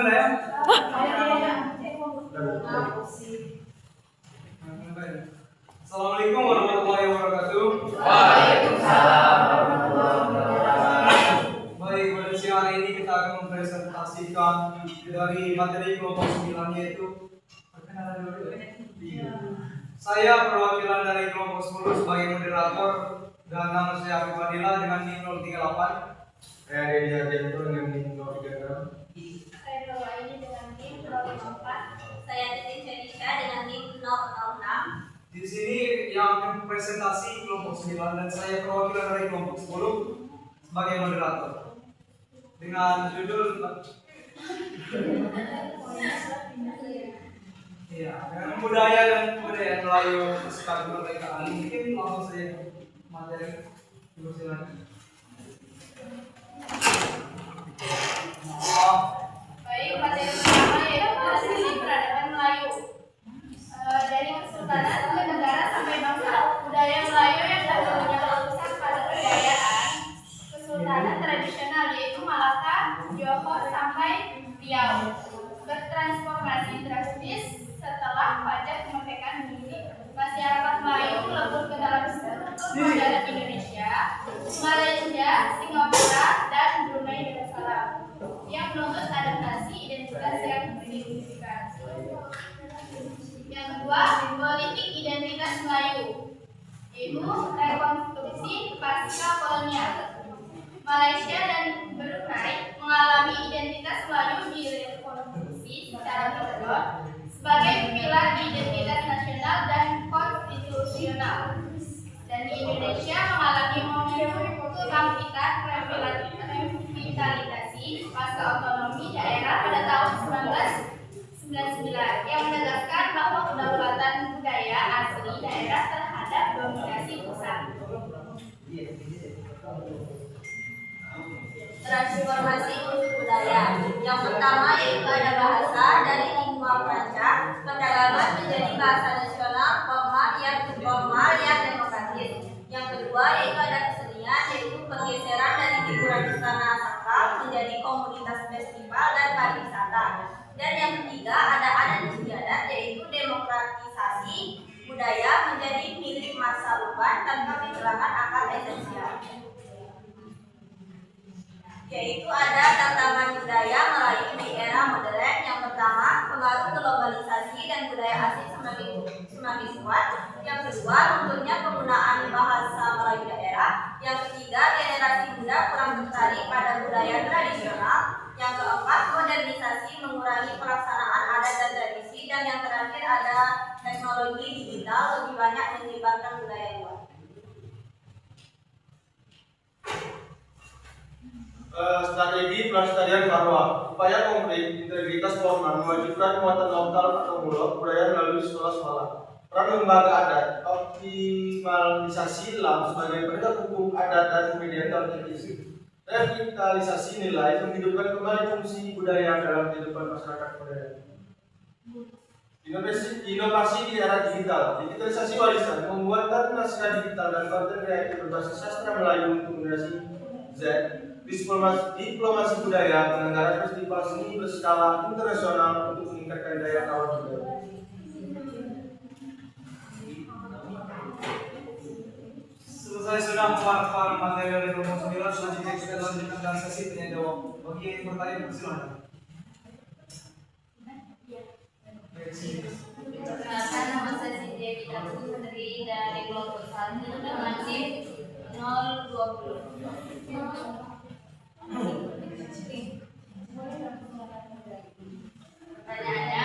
Gimana ya? Assalamualaikum warahmatullahi wabarakatuh. Waalaikumsalam warahmatullahi wabarakatuh. Baik, pada siang hari ini kita akan mempresentasikan dari materi kelompok 9 yaitu perkenalan dulu. Saya perwakilan dari kelompok 10 sebagai moderator dan nama saya Afif Fadila dengan NIM 038. Saya Dedi Harjanto dengan NIM 036. Saya Nurwaini dengan NIM 054. Saya Titin Fenika dengan NIM 006. Di sini yang akan presentasi kelompok 9 dan saya perwakilan dari kelompok 10 sebagai moderator dengan judul dengan budaya dan kebudayaan Melayu pasca kemerdekaan. Mungkin langsung saja materi dulu silakan. Baik, materi pertama yaitu tradisi peradaban Melayu. Dari kesultanan ke negara sampai bangsa, budaya Melayu yang dahulunya berpusat pada kebudayaan kesultanan tradisional yaitu Malaka, Johor sampai Riau bertransformasi drastis setelah pajak kemerdekaan ini. Masyarakat Melayu melebur ke dalam struktur modern Indonesia, Malaysia, Singapura, dan Brunei Darussalam yang menuntut adaptasi identitas yang signifikan. Yang kedua, politik identitas Melayu, yaitu rekonstruksi pasca kolonial. Malaysia dan Brunei mengalami identitas Melayu direkonstruksi secara menyeluruh sebagai pilar identitas nasional dan konstitusional. Dan di Indonesia mengalami momentum kebangkitan revitalisasi pasca otonomi daerah pada tahun 1999 yang menegaskan bahwa kedaulatan budaya asli daerah terhadap dominasi pusat. Transformasi unsur budaya. Yang pertama yaitu ada bahasa dari lingua franca, perdagangan menjadi bahasa nasional formal yang demokratis. Yang kedua yaitu ada kesenian, yaitu pergeseran dari hiburan istana sakral menjadi komunitas festival dan pariwisata. Dan yang ketiga ada adat istiadat, yaitu demokratisasi budaya menjadi milik massa urban tanpa kehilangan akar esensial. Yaitu ada tantangan budaya Melayu di era modern. Yang pertama, pengaruh globalisasi dan budaya asing semakin kuat. Yang kedua, munculnya penggunaan bahasa Melayu daerah. Yang ketiga, generasi muda kurang tertarik pada budaya tradisional. Yang keempat, modernisasi mengurangi pelaksanaan adat dan tradisi. Dan yang terakhir ada teknologi digital lebih banyak menyebarkan budaya luar. Strategi pelestarian Marwah. Upaya konkret integritas formal mewajibkan muatan lokal atau mulok budaya melalui sekolah-sekolah. Peran lembaga adat, optimalisasi LAM sebagai penegak hukum adat dan mediator etis. Revitalisasi nilai menghidupkan kembali fungsi budaya dalam kehidupan masyarakat budaya. Inovasi di era digital. Digitalisasi warisan, pembuatan naskah digital dan konten kreatif berbasis sastra Melayu untuk generasi Z. Diplomasi budaya, penyelenggaraan festival seni berskala internasional untuk meningkatkan daya tawar budaya. Selesai sudah memaparkan materi dari kelompok 9, selanjutnya kita lanjutkan dengan sesi tanya jawab. Bagi yang bertanya silakan. Perkenalkan, nama saya Siti Dewi Putri dari kelompok 1 dengan NIM 020. Pertanyaannya,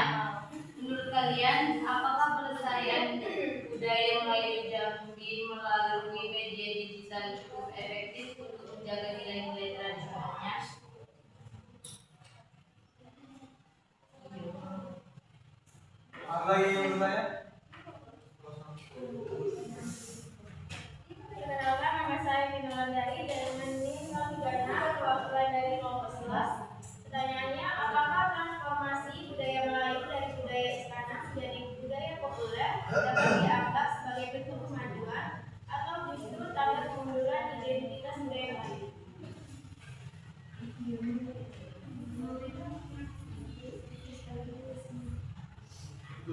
menurut kalian apakah pelestarian budaya Melayu Jambi melalui media digital cukup efektif untuk menjaga nilai-nilai tradisionalnya? Ada lagi yang bertanya? Perkenalkan, nama saya Vinola dari NIM 036, perwakilan dari kelompok 11. Pertanyaannya, apakah transformasi budaya Melayu dari budaya istana menjadi budaya populer dapat dianggap sebagai bentuk kemajuan atau justru tanda kemunduran identitas budaya Melayu?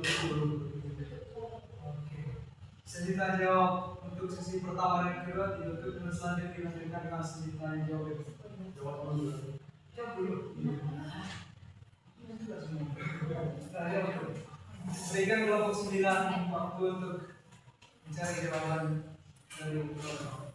Oke. Sesi tanya jawab untuk sesi pertama dan kedua ditutup dan selanjutnya dilanjutkan dengan sesi tanya jawab. Jawab dulu. Jawab dulu. Nah, jawab dulu. Berikan kelompok 9 waktu untuk mencari jawaban dari kelompok.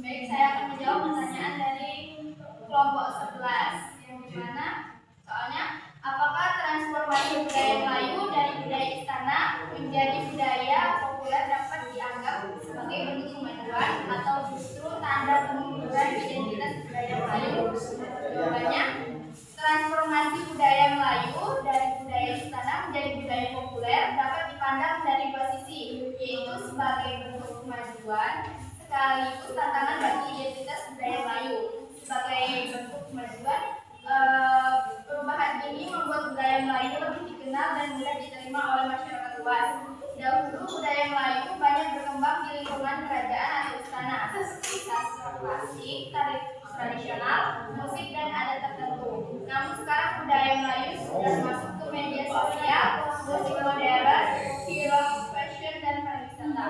Baik, saya akan menjawab pertanyaan dari kelompok 11 yang dimana soalnya apakah transformasi budaya Melayu dari budaya istana menjadi budaya populer dapat dianggap sebagai bentuk kemajuan atau justru tanda kemunduran identitas budaya Melayu? Jawabannya, transformasi budaya Melayu dari budaya istana menjadi budaya populer dapat dipandang dari dua sisi, yaitu sebagai bentuk kemajuan sekaligus tantangan bagi identitas budaya Melayu. Sebagai bentuk kemajuan, perubahan ini membuat budaya Melayu lebih dikenal dan mudah diterima oleh masyarakat luas. Dahulu budaya Melayu banyak berkembang di lingkungan kerajaan atau istana, seperti sastra klasik, tari tradisional, musik dan adat tertentu. Namun sekarang budaya Melayu sudah masuk ke media sosial, musik modern, film, fashion dan pariwisata.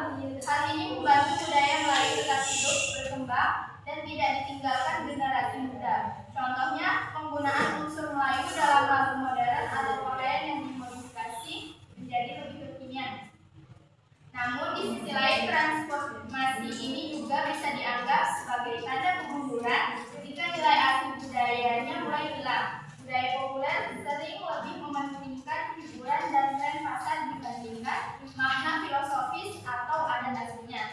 Hal ini membantu budaya Melayu tetap hidup, berkembang, dan tidak ditinggalkan generasi muda. Contohnya, penggunaan unsur Melayu dalam lagu modern atau Korean yang dimodifikasi menjadi lebih kekinian. Namun di sisi lain, transformasi ini juga bisa dianggap sebagai tanda kemunduran jika nilai asli budayanya mulai hilang. Budaya populer sering lebih mementingkan hiburan dan tren pasar dibandingkan makna filosofis atau adat aslinya.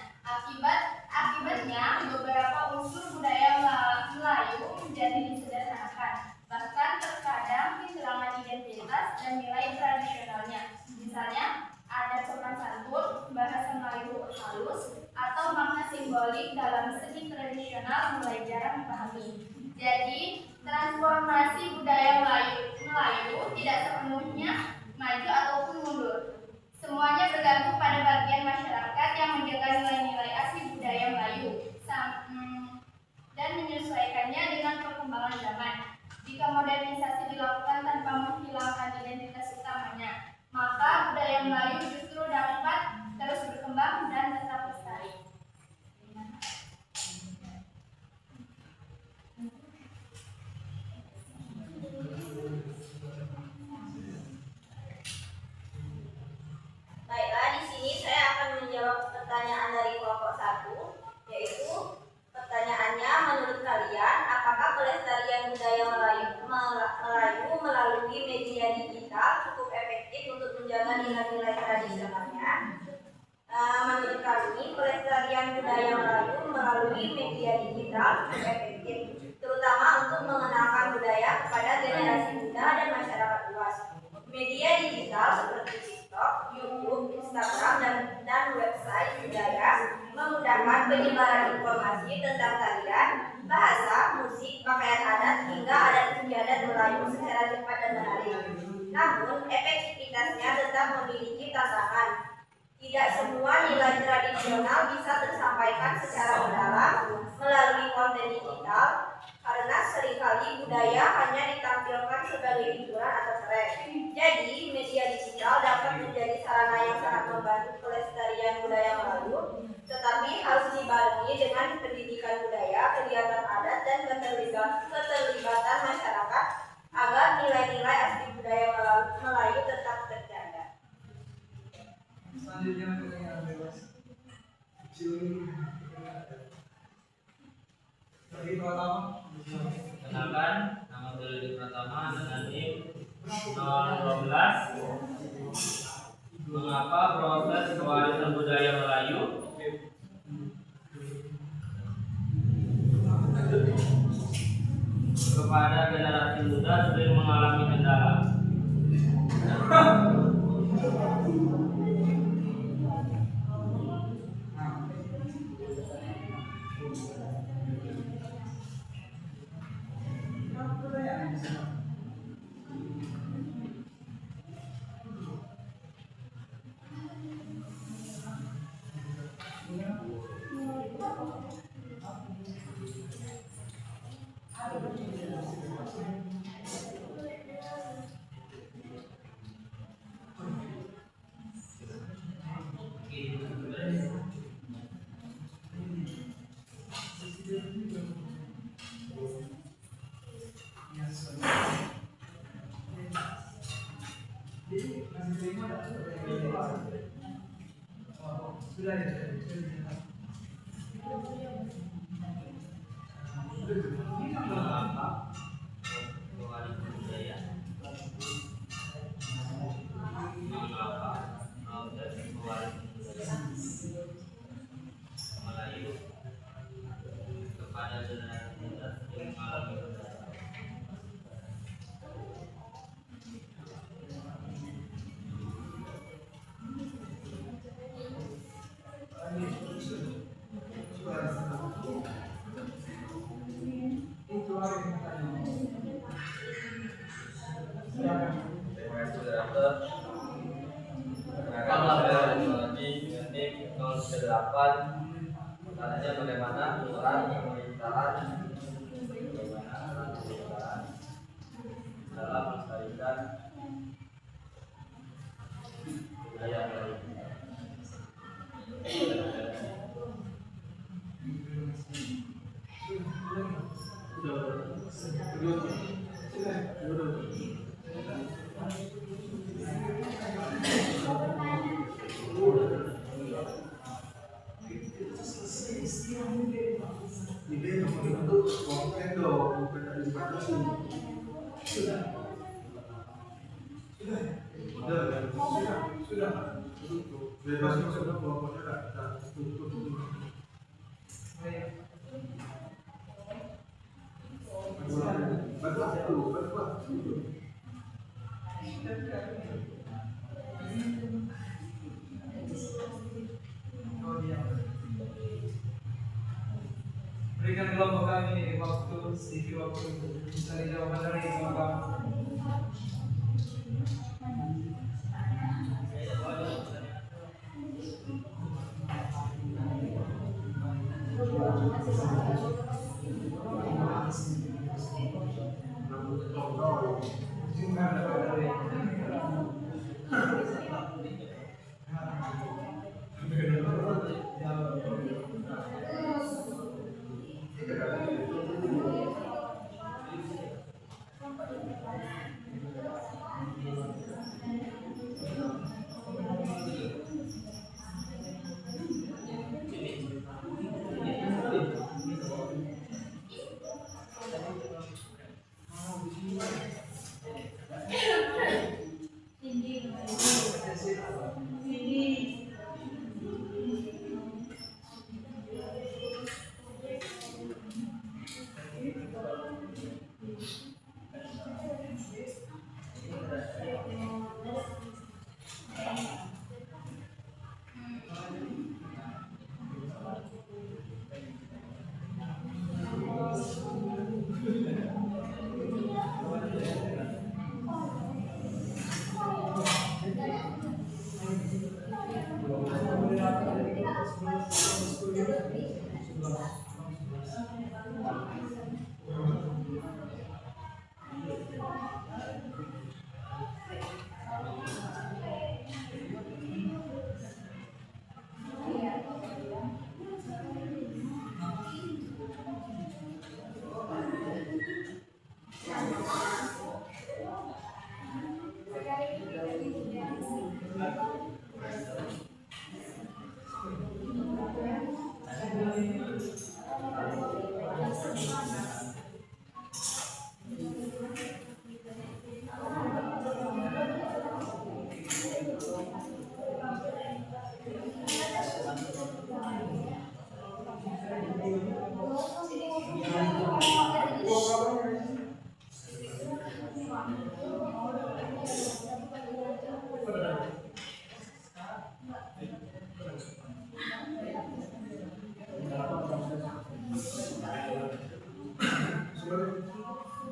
Akibatnya, beberapa unsur budaya Melayu menjadi disederhanakan, bahkan terkadang kehilangan identitas dan nilai tradisionalnya. Misalnya, adat sopan santun, bahasa Melayu halus, atau makna simbolik dalam seni tradisional mulai jarang dipahami. Jadi, transformasi budaya Melayu tidak sepenuhnya maju ataupun mundur. Semuanya bergantung pada bagian masyarakat yang menjaga nilai-nilai asli budaya Melayu dan menyesuaikannya dengan perkembangan zaman. Jika modernisasi dilakukan tanpa menghilangkan identitas utamanya, maka budaya Melayu justru dapat terus berkembang dan tetap lestari. Baiklah, di sini saya akan menjawab pertanyaan dari kelompok 1, yaitu pertanyaannya, menurut kalian, apakah pelestarian budaya Melayu melalui media digital cukup efektif untuk menjaga nilai-nilai tradisionalnya? Menurut kami, pelestarian budaya Melayu melalui media digital cukup efektif, terutama untuk mengenalkan budaya kepada generasi muda dan masyarakat luas. Media digital seperti TikTok, YouTube, Instagram, dan website budaya memudahkan penyebaran informasi tentang tarian, bahasa, musik, pakaian adat, hingga adat istiadat Melayu secara cepat dan menarik. Namun, efektivitasnya tetap memiliki tantangan. Tidak semua nilai tradisional bisa tersampaikan secara mendalam melalui konten digital, karena seringkali budaya hanya ditampilkan sebagai hiburan atau tren. Jadi, media digital dapat menjadi sarana yang sangat membantu pelestarian budaya Melayu, tetapi harus dibarengi dengan pendidikan budaya, kegiatan adat, dan keterlibatan masyarakat agar nilai-nilai asli budaya Melayu tetap terjaga. Selanjutnya pertanyaan bebas. Dari pertama. Kenalkan, nama Dodi Pratama dengan NIM 012. Mengapa proses pewarisan budaya Melayu kepada generasi muda sering mengalami kendala? mengapa pewarisan budaya proses pewarisan budaya Melayu kepada generasi muda yang mengalami kendala. Terima kasih saudara Dokter. Perkenalkan saya Lagi dengan NIM 038. Pertanyaannya bagaimana peran pemerintahan dalam melestarikan budaya Melayu. Ide membentuk kelompok endo bukan ada dibatasi. Sudah. Bebas masuknya kelompoknya tak tutup. Bantu. Berikan kelompok kami waktu sedikit waktu untuk mencari jawaban dari kelompok kami.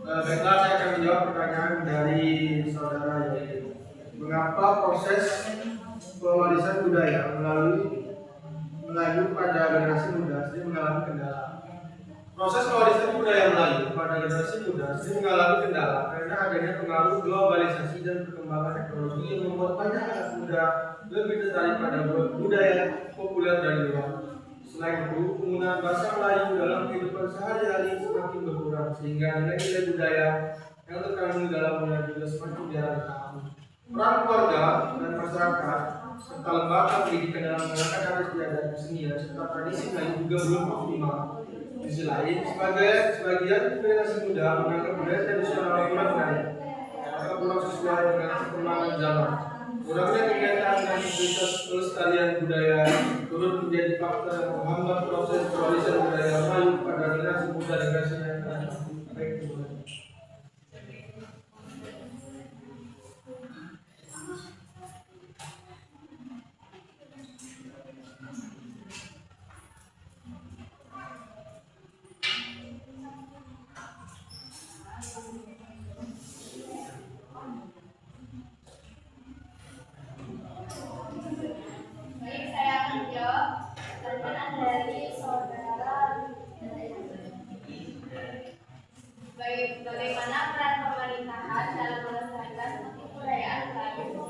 Baiklah, saya akan menjawab pertanyaan dari saudara yaitu mengapa proses pewarisan budaya Melayu pada generasi muda sering mengalami kendala. Proses pewarisan budaya Melayu pada generasi muda sering mengalami kendala karena adanya pengaruh globalisasi dan perkembangan teknologi yang membuat banyak anak muda lebih tertarik pada budaya populer dari luar. Selain itu, penggunaan bahasa Melayu dalam kehidupan sehari-hari semakin berkurang, sehingga nilai-nilai budaya yang terkandung dalamnya juga semakin jarang dipahami. Peran keluarga dan masyarakat serta lembaga pendidikan dalam mengangkat cara istiadat kesenian serta tradisi Melayu juga belum optimal. Di sisi lain, sebagian generasi muda menganggap budaya tradisional kurang menarik atau kurang sesuai dengan perkembangan zaman. Kurangnya kegiatan dan aktivitas pelestarian budaya turut menjadi faktor yang menghambat proses pewarisan budaya Melayu pada generasi muda dan generasi yang akan datang. Baik, terima kasih. Baik, saya akan menjawab pertanyaan dari saudara. Bagaimana peran pemerintahan dalam melestarikan kebudayaan Melayu?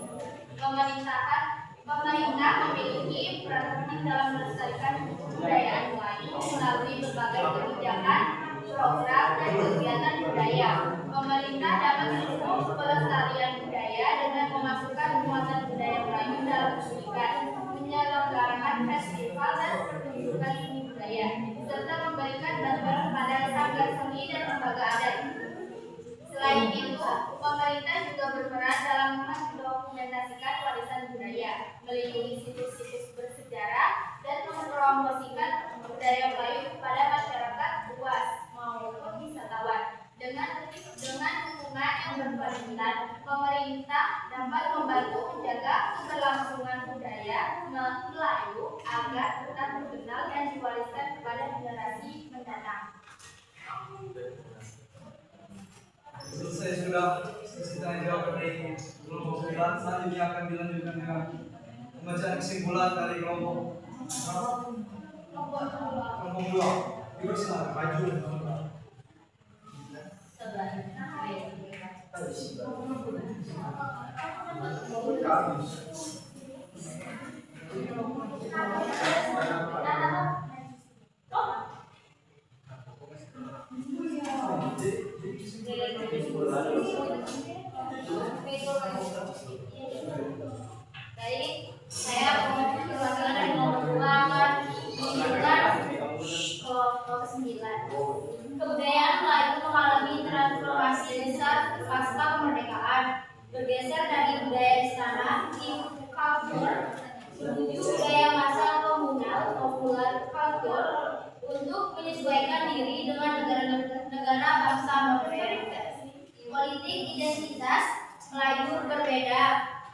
Pemerintah memiliki peran penting dalam melestarikan kebudayaan Melayu melalui berbagai kebijakan, program, dan kegiatan budaya. Pemerintah dapat mendukung pelestarian budaya dengan memasukkan muatan budaya Melayu dalam pendidikan, menyelenggarakan festival dan pertunjukan seni budaya, serta memberikan bantuan kepada sanggar seni dan lembaga adat. Selain itu, pemerintah juga berperan dalam mendokumentasikan warisan budaya, melindungi situs-situs bersejarah, dan mempromosikan budaya Melayu kepada masyarakat luas maupun wisatawan. Dengan dukungan yang berkelanjutan, pemerintah dapat membantu menjaga keberlangsungan budaya Melayu agar tetap terkenal dan diwariskan kepada generasi mendatang. Selesai sudah sesi tanya jawab dari kelompok 9. Selanjutnya akan dilanjutkan dengan pembacaan kesimpulan dari kelompok 2. Dipersilakan maju. Baik, saya perwakilan dari nomor 2 akan menunjukkan kelompok 9. Kebudayaan Melayu mengalami transformasi besar pasca kemerdekaan, bergeser dari budaya istana king culture menuju budaya massal komunal popular culture untuk menyesuaikan diri dengan negara bangsa modern. Politik identitas Melayu berbeda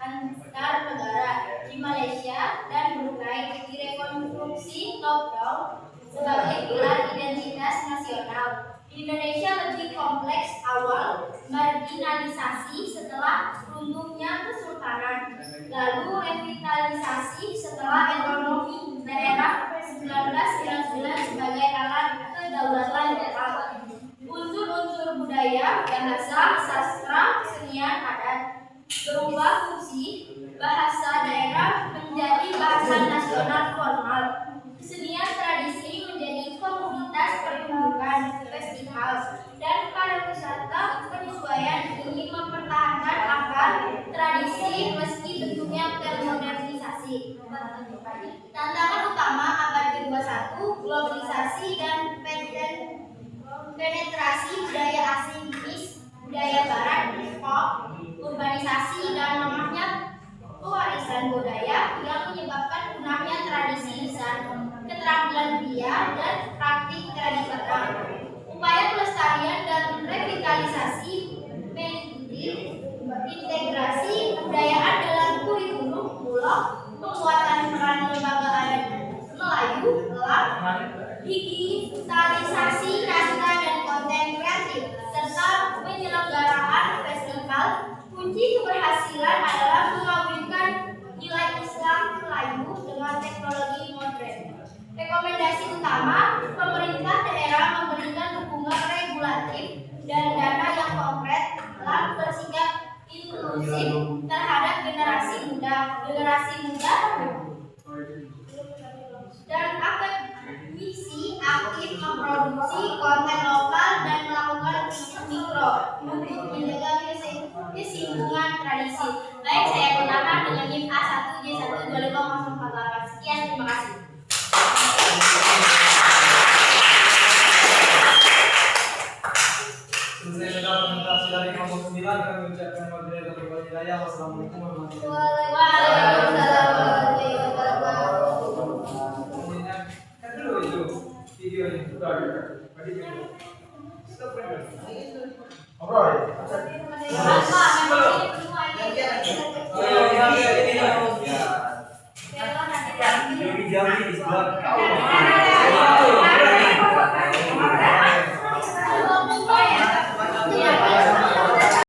antar negara. Di Malaysia dan Brunei direkonstruksi top down sebagai pilar identitas nasional. Di Indonesia lebih kompleks, awal marginalisasi setelah runtuhnya kesultanan, lalu revitalisasi setelah ekonomi daerah 1999 sebagai alat kedaulatan daerah. Unsur-unsur budaya, bahasa, sastra, kesenian, adat berubah fungsi. Bahasa daerah menjadi bahasa nasional formal. Kesenian tradisi menjadi komunitas pertunjukan, festival, dan pariwisata. Penyesuaian ini mempertahankan akar tradisi meski bentuknya termodernisasi. Tantangan utama abad ke-21, globalisasi dan penetrasi budaya asing, budaya barat, pop, urbanisasi, dan lemahnya pewarisan budaya yang menyebabkan punahnya tradisi lisan, keterampilan pria, dan praktik kerajaan. Upaya pelestarian dan revitalisasi meliputi integrasi kebudayaan dalam kurikulum, penguatan peran lembaga adat Melayu, digitalisasi naskah dan konten kreatif, serta penyelenggaraan festival. Kunci keberhasilan adalah mengawinkan nilai Islam Melayu dengan teknologi modern. Rekomendasi utama, pemerintah daerah memberikan dukungan regulatif dan dana yang konkret dalam bersikap inklusif terhadap generasi muda dan akademisi aktif memproduksi konten lokal dan melakukan mikro untuk menjaga kesinambungan tradisi. Baik, saya gunakan dengan NIM A1J1 Wassalamualaikum warahmatullahi Waalaikumsalam warahmatullahi wabarakatuh. wabarakatuh. Kan dulu itu videonya. Sudah ada. Tadi video. Stop dulu. Apa ya? Jami di sebelah kau.